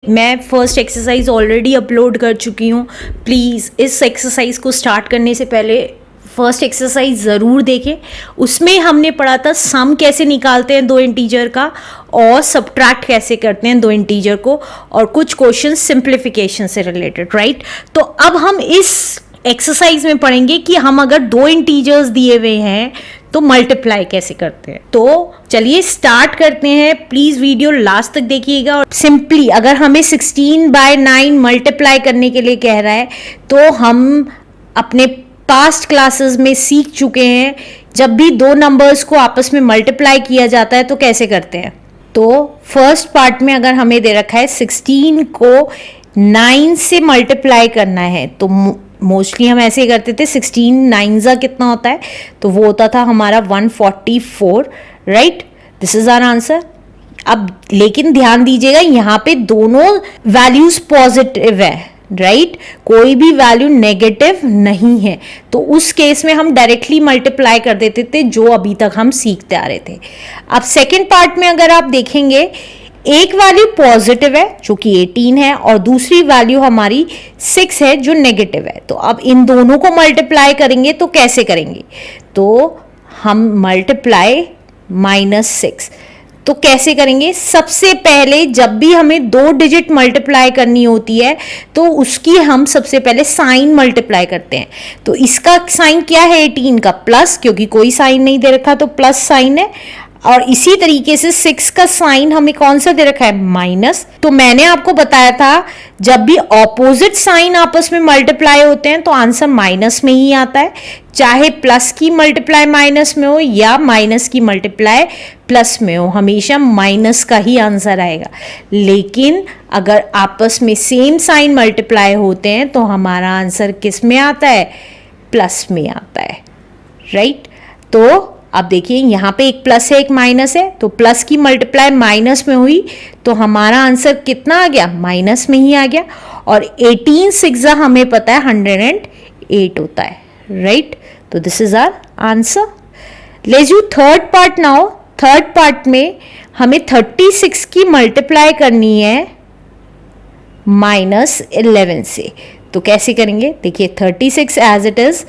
मैं first exercise already upload कर चुकी हूँ। प्लीज़ इस एक्सरसाइज को स्टार्ट करने से पहले फर्स्ट एक्सरसाइज ज़रूर देखें। उसमें हमने पढ़ा था सम कैसे निकालते हैं दो इंटीजर का और सब्ट्रैक्ट कैसे करते हैं दो इंटीजर को, और कुछ क्वेश्चन सिंप्लीफिकेशन से रिलेटेड, राइट। तो अब हम इस एक्सरसाइज में पढ़ेंगे कि हम अगर दो इंटीजर्स दिए हुए हैं तो मल्टीप्लाई कैसे करते हैं। तो चलिए स्टार्ट करते हैं। प्लीज वीडियो लास्ट तक देखिएगा। और सिंपली अगर हमें 16/9 मल्टीप्लाई करने के लिए कह रहा है तो हम अपने पास्ट क्लासेस में सीख चुके हैं, जब भी दो नंबर्स को आपस में मल्टीप्लाई किया जाता है तो कैसे करते हैं। तो फर्स्ट पार्ट में अगर हमें दे रखा है 16 को 9 से मल्टीप्लाई करना है तो मोस्टली हम ऐसे ही करते थे। 16 9 कितना होता है, तो वो होता था हमारा 144, right. This is our answer. अब लेकिन ध्यान दीजिएगा यहाँ पे दोनों वैल्यूज पॉजिटिव है, राइट। कोई भी वैल्यू नेगेटिव नहीं है, तो उस केस में हम डायरेक्टली मल्टीप्लाई कर देते थे, जो अभी तक हम सीखते आ रहे थे। अब सेकेंड पार्ट में अगर आप देखेंगे, एक वैल्यू पॉजिटिव है जो कि 18 है और दूसरी वैल्यू हमारी 6 है जो नेगेटिव है। तो अब इन दोनों को मल्टीप्लाई करेंगे तो कैसे करेंगे, तो हम मल्टीप्लाई -6 तो कैसे करेंगे। सबसे पहले जब भी हमें दो डिजिट मल्टीप्लाई करनी होती है तो उसकी हम सबसे पहले साइन मल्टीप्लाई करते हैं। तो इसका साइन क्या है 18 का, प्लस, क्योंकि कोई साइन नहीं दे रखा तो प्लस साइन है। और इसी तरीके से 6 का साइन हमें कौन सा दे रखा है, माइनस। तो मैंने आपको बताया था जब भी ऑपोजिट साइन आपस में मल्टीप्लाई होते हैं तो आंसर माइनस में ही आता है, चाहे प्लस की मल्टीप्लाई माइनस में हो या माइनस की मल्टीप्लाई प्लस में हो, हमेशा माइनस का ही आंसर आएगा। लेकिन अगर आपस में सेम साइन मल्टीप्लाई होते हैं तो हमारा आंसर किस में आता है, प्लस में आता है, राइट। तो अब देखिए यहाँ पे एक प्लस है एक माइनस है, तो प्लस की मल्टीप्लाई माइनस में हुई तो हमारा आंसर कितना आ गया, माइनस में ही आ गया। और 18 6 हमें पता है 108 होता है, राइट। तो this is our answer. Let's do third part now. Third part में हमें 36 की मल्टीप्लाई करनी है -11 से। तो कैसे करेंगे, देखिए 36 एज इट इज,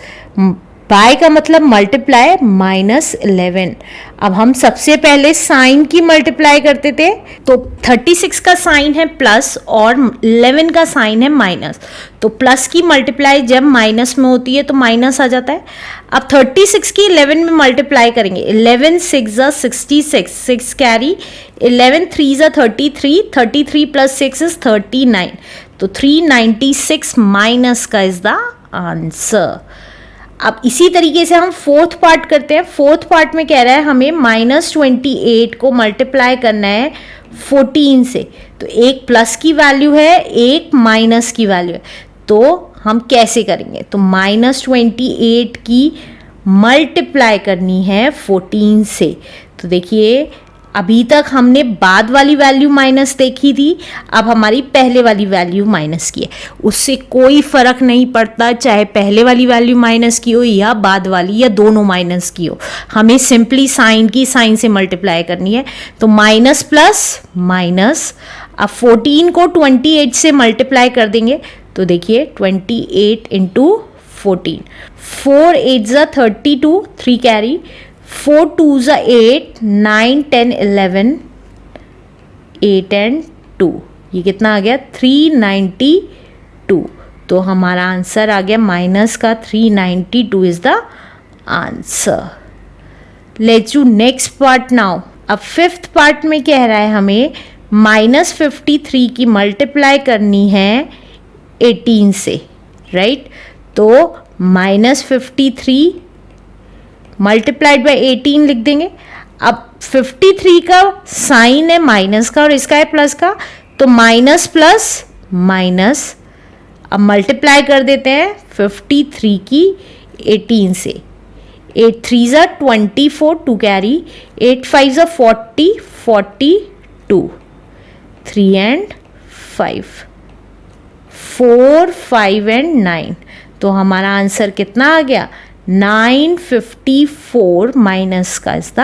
बाय का मतलब मल्टीप्लाई -11। अब हम सबसे पहले साइन की मल्टीप्लाई करते थे, तो 36 का साइन है प्लस और 11 का साइन है माइनस। तो प्लस की मल्टीप्लाई जब माइनस में होती है तो माइनस आ जाता है। अब 36 की 11 में मल्टीप्लाई करेंगे, 11 6 66, 6 कैरी, 11 3 33, 33 + 6 इज 39। तो 396 माइनस का इज द आंसर। अब इसी तरीके से हम फोर्थ पार्ट करते हैं। फोर्थ पार्ट में कह रहा है हमें -28 को मल्टीप्लाई करना है 14 से। तो एक प्लस की वैल्यू है, एक माइनस की वैल्यू है, तो हम कैसे करेंगे, तो -28 की मल्टीप्लाई करनी है 14 से। तो देखिए अभी तक हमने बाद वाली वैल्यू माइनस देखी थी, अब हमारी पहले वाली वैल्यू माइनस की है। उससे कोई फर्क नहीं पड़ता चाहे पहले वाली वैल्यू माइनस की हो या बाद वाली, या दोनों माइनस की हो, हमें सिंपली साइन की साइन से मल्टीप्लाई करनी है। तो माइनस प्लस माइनस। अब 14 को 28 से मल्टीप्लाई कर देंगे, तो देखिए 28 × 14, 4 8 32, 3 कैरी, 4 2 8, 9 10 11, 8 and 2, ये कितना आ गया 392। तो हमारा आंसर आ गया माइनस का 392 is the answer. Let's do next part now. अब फिफ्थ पार्ट में कह रहा है हमें -53 की मल्टीप्लाई करनी है 18 से, राइट। तो -53 मल्टीप्लाइड बाय 18 लिख देंगे। अब 53 का साइन है माइनस का और इसका है प्लस का, तो माइनस प्लस माइनस। अब मल्टीप्लाई कर देते हैं 53 की 18 से। 8 3 24, 2 कैरी, 8 5 40, 42, 3 and 5, 4 5 and 9। तो हमारा आंसर कितना आ गया, 954 माइनस का इज द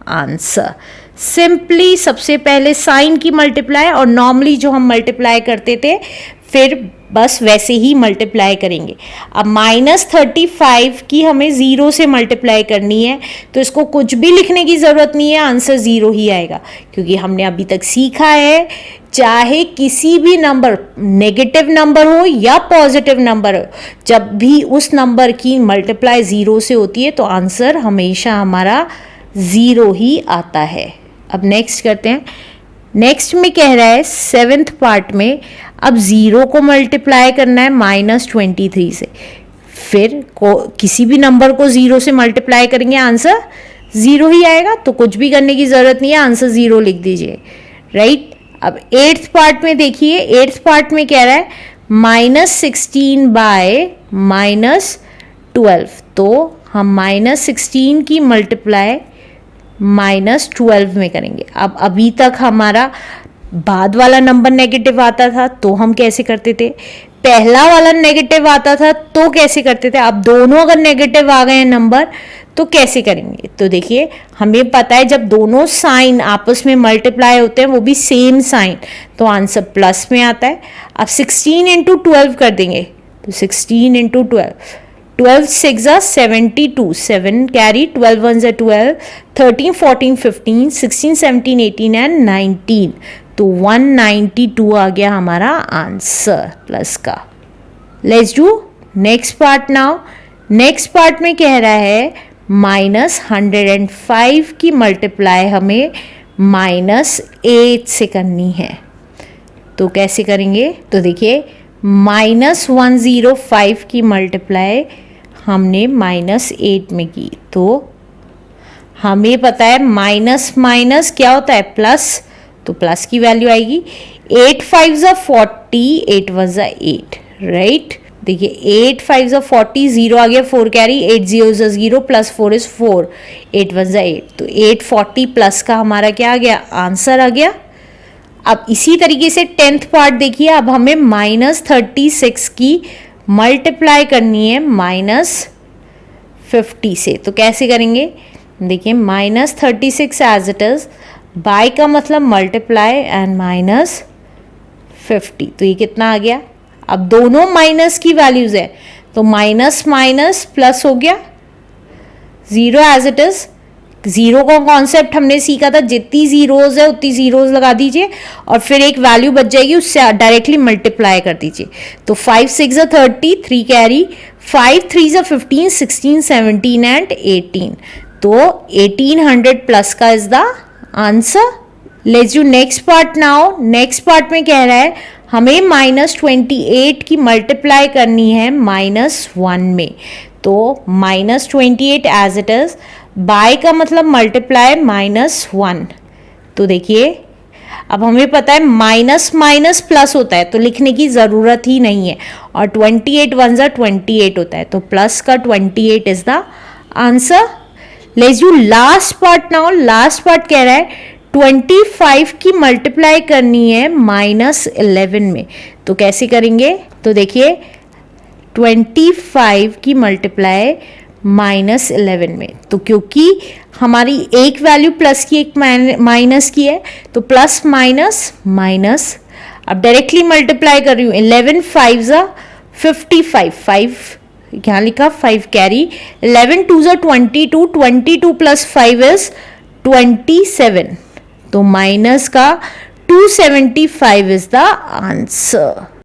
आंसर। सिंपली सबसे पहले साइन की मल्टीप्लाई, और नॉर्मली जो हम मल्टीप्लाई करते थे फिर बस वैसे ही मल्टीप्लाई करेंगे। अब -35 की हमें 0 से मल्टीप्लाई करनी है, तो इसको कुछ भी लिखने की ज़रूरत नहीं है, आंसर 0 ही आएगा, क्योंकि हमने अभी तक सीखा है चाहे किसी भी नंबर, नेगेटिव नंबर हो या पॉजिटिव नंबर हो, जब भी उस नंबर की मल्टीप्लाई 0 से होती है तो आंसर हमेशा हमारा 0 ही आता है। अब नेक्स्ट करते हैं। नेक्स्ट में कह रहा है 7th पार्ट में अब 0 को मल्टीप्लाई करना है -23 से, फिर किसी भी नंबर को 0 से मल्टीप्लाई करेंगे आंसर 0 ही आएगा, तो कुछ भी करने की ज़रूरत नहीं है, आंसर 0 लिख दीजिए, राइट। अब 8th पार्ट में देखिए, 8th पार्ट में कह रहा है -16 बाय -12, तो हम -16 की मल्टीप्लाई -12 में करेंगे। अब अभी तक हमारा बाद वाला नंबर नेगेटिव आता था तो हम कैसे करते थे, पहला वाला नेगेटिव आता था तो कैसे करते थे, अब दोनों अगर नेगेटिव आ गए हैं नंबर तो कैसे करेंगे। तो देखिए हमें पता है जब दोनों साइन आपस में मल्टीप्लाई होते हैं वो भी सेम साइन, तो आंसर प्लस में आता है। अब 16 × 12 कर देंगे, तो 16 × 12, 12 6 72, 7 कैरी, 12 1 12, 13 14 15 16 17 18 एंड 19, तो 192 आ गया हमारा आंसर प्लस का। Let's do next part now. Next part में कह रहा है -105 की मल्टीप्लाई हमें -8 से करनी है, तो कैसे करेंगे। तो देखिए -105 की मल्टीप्लाई हमने -8 में की, तो हमें पता है माइनस माइनस क्या होता है प्लस, तो प्लस की वैल्यू आएगी। 8 5 40, 8 1 8, राइट। देखिए 8 5 40, 0 आ गया, 4 कैरी, 8 0 0 प्लस 4 इज 4, 8 1 8, तो 840 प्लस का हमारा क्या आ गया, आंसर आ गया। अब इसी तरीके से 10th पार्ट देखिए, अब हमें -36 की मल्टीप्लाई करनी है -50 से, तो कैसे करेंगे। देखिए -36 एज इट इज, बाय का मतलब मल्टीप्लाई एंड -50, तो ये कितना आ गया। अब दोनों माइनस की वैल्यूज है, तो माइनस माइनस प्लस हो गया, 0 एज इट इज। 0 का कॉन्सेप्ट हमने सीखा था, जितनी जीरोज है उतनी जीरोज लगा दीजिए और फिर एक वैल्यू बच जाएगी, उससे डायरेक्टली मल्टीप्लाई कर दीजिए। तो 5 6 30, 3 कैरी, 5 3 15, 16 17 एंड 18, तो 1800 प्लस का is the answer. Let's do next part now. Next part में कह रहा है हमें -28 की मल्टीप्लाई करनी है -1 में, तो -28 एज इट इज, बाय का मतलब मल्टीप्लाई -1, तो देखिए अब हमें पता है माइनस माइनस प्लस होता है, तो लिखने की ज़रूरत ही नहीं है, और 28 1 28 होता है, तो प्लस का 28 is the answer. Let's do last part now. Last part कह रहा है 25 की मल्टीप्लाई करनी है -11 में, तो कैसे करेंगे। तो देखिए 25 की मल्टीप्लाई -11 में, तो क्योंकि हमारी एक वैल्यू प्लस की एक माइनस की है, तो प्लस माइनस माइनस। अब डायरेक्टली मल्टीप्लाई कर रही हूँ, 11 5 55, 5 यहाँ लिखा, 5 कैरी, 11 2 22, 22 प्लस 5 इज 27, तो माइनस का 275 इज द आंसर।